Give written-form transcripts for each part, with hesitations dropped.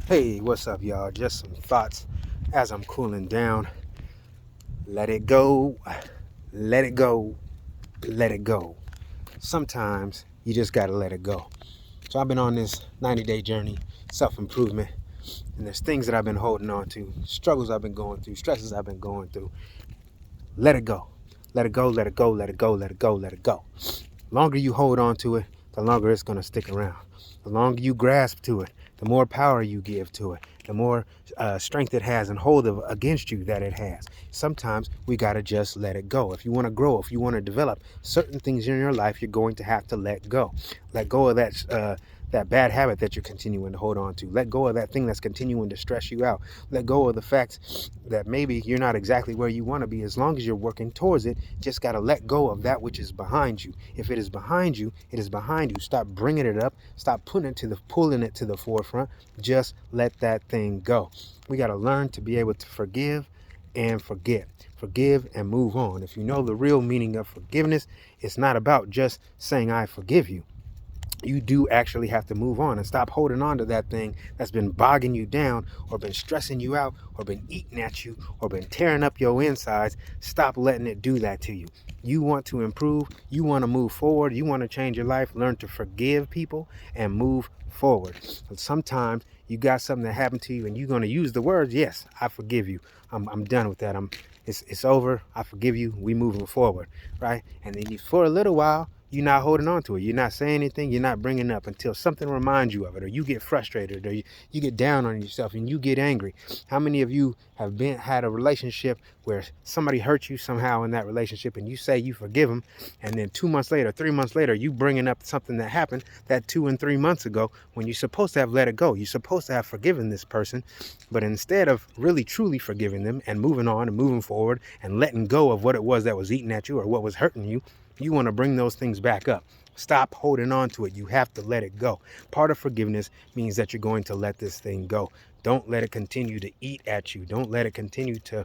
Hey, what's up, y'all? Just some thoughts as I'm cooling down. Let it go, let it go, let it go. Sometimes you just gotta let it go. So I've been on this 90-day journey, self-improvement, and there's things that I've been holding on to, struggles I've been going through, stresses I've been going through. Let it go. Let it go, let it go, let it go, let it go, let it go. The longer you hold on to it, the longer it's gonna stick around. The longer you grasp to it, the more power you give to it, the more strength it has and hold of against you that it has. Sometimes we got to just let it go. If you want to grow, if you want to develop certain things in your life, you're going to have to let go. Let go of that bad habit that you're continuing to hold on to. Let go of that thing that's continuing to stress you out. Let go of the fact that maybe you're not exactly where you want to be. As long as you're working towards it, just got to let go of that which is behind you. If it is behind you, it is behind you. Stop bringing it up. Stop pulling it to the forefront. Just let that thing go. We got to learn to be able to forgive and forget. Forgive and move on. If you know the real meaning of forgiveness, it's not about just saying I forgive you. You do actually have to move on and stop holding on to that thing that's been bogging you down or been stressing you out or been eating at you or been tearing up your insides. Stop letting it do that to you. You want to improve, you want to move forward, you want to change your life, learn to forgive people and move forward. But sometimes you got something that happened to you and you're going to use the words, yes, I forgive you. I'm done with that. It's over. I forgive you. We moving forward, right? And then for a little while, you're not holding on to it. You're not saying anything. You're not bringing it up until something reminds you of it, or you get frustrated, or you get down on yourself and you get angry. How many of you have had a relationship where somebody hurt you somehow in that relationship, and you say you forgive them, and then 2 months later, 3 months later, you bringing up something that happened that 2 and 3 months ago when you're supposed to have let it go. You're supposed to have forgiven this person, but instead of really truly forgiving them and moving on and moving forward and letting go of what it was that was eating at you or what was hurting you, you want to bring those things back up. Stop holding on to it. You have to let it go. Part of forgiveness means that you're going to let this thing go. Don't let it continue to eat at you. Don't let it continue to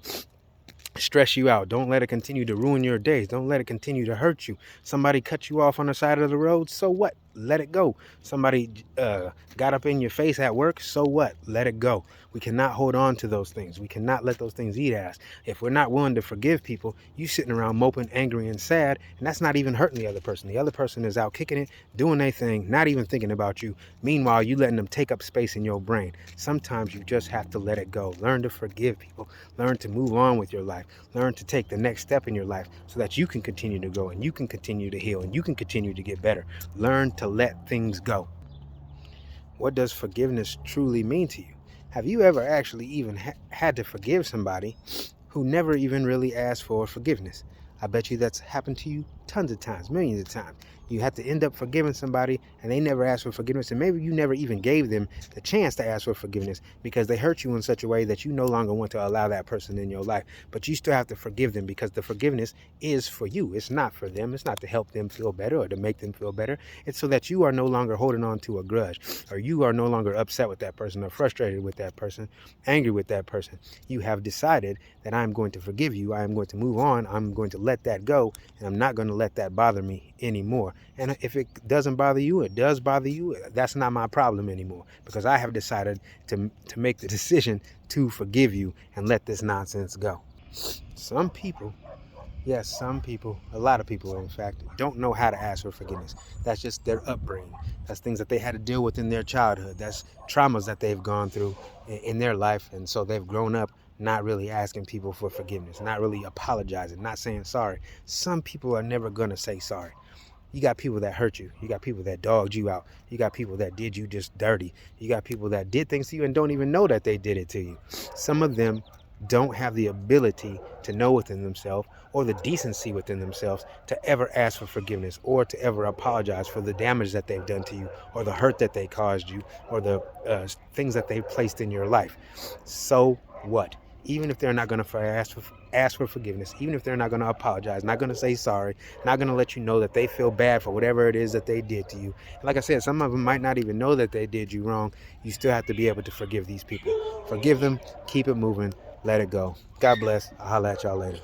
stress you out. Don't let it continue to ruin your days. Don't let it continue to hurt you. Somebody cut you off on the side of the road, so what? Let it go. Somebody got up in your face at work, so what? Let it go. We cannot hold on to those things. We cannot let those things eat at us. If we're not willing to forgive people, you sitting around moping, angry, and sad, and that's not even hurting the other person. The other person is out kicking it, doing their thing, not even thinking about you. Meanwhile, you letting them take up space in your brain. Sometimes you just have to let it go. Learn to forgive people. Learn to move on with your life. Learn to take the next step in your life so that you can continue to go and you can continue to heal and you can continue to get better. Learn to let things go. What does forgiveness truly mean to you? Have you ever actually even had to forgive somebody who never even really asked for forgiveness? I bet you that's happened to you tons of times, millions of times. You had to end up forgiving somebody and they never asked for forgiveness, and maybe you never even gave them the chance to ask for forgiveness because they hurt you in such a way that you no longer want to allow that person in your life. But you still have to forgive them because the forgiveness is for you. It's not for them. It's not to help them feel better or to make them feel better. It's so that you are no longer holding on to a grudge, or you are no longer upset with that person or frustrated with that person, angry with that person. You have decided that I'm going to forgive you. I am going to move on. I'm going to let that go, and I'm not going to let that bother me anymore. And if it doesn't bother you, it does bother you, that's not my problem anymore, because I have decided to make the decision to forgive you and let this nonsense go. Some people, yes, some people, a lot of people, in fact, don't know how to ask for forgiveness. That's just their upbringing. That's things that they had to deal with in their childhood. That's traumas that they've gone through in their life. And so they've grown up not really asking people for forgiveness, not really apologizing, not saying sorry. Some people are never going to say sorry. You got people that hurt you. You got people that dogged you out. You got people that did you just dirty. You got people that did things to you and don't even know that they did it to you. Some of them don't have the ability to know within themselves or the decency within themselves to ever ask for forgiveness or to ever apologize for the damage that they've done to you or the hurt that they caused you or the things that they've placed in your life. So what? Even if they're not going to ask for forgiveness, even if they're not going to apologize, not going to say sorry, not going to let you know that they feel bad for whatever it is that they did to you. And like I said, some of them might not even know that they did you wrong. You still have to be able to forgive these people. Forgive them, keep it moving, let it go. God bless. I'll holler at y'all later.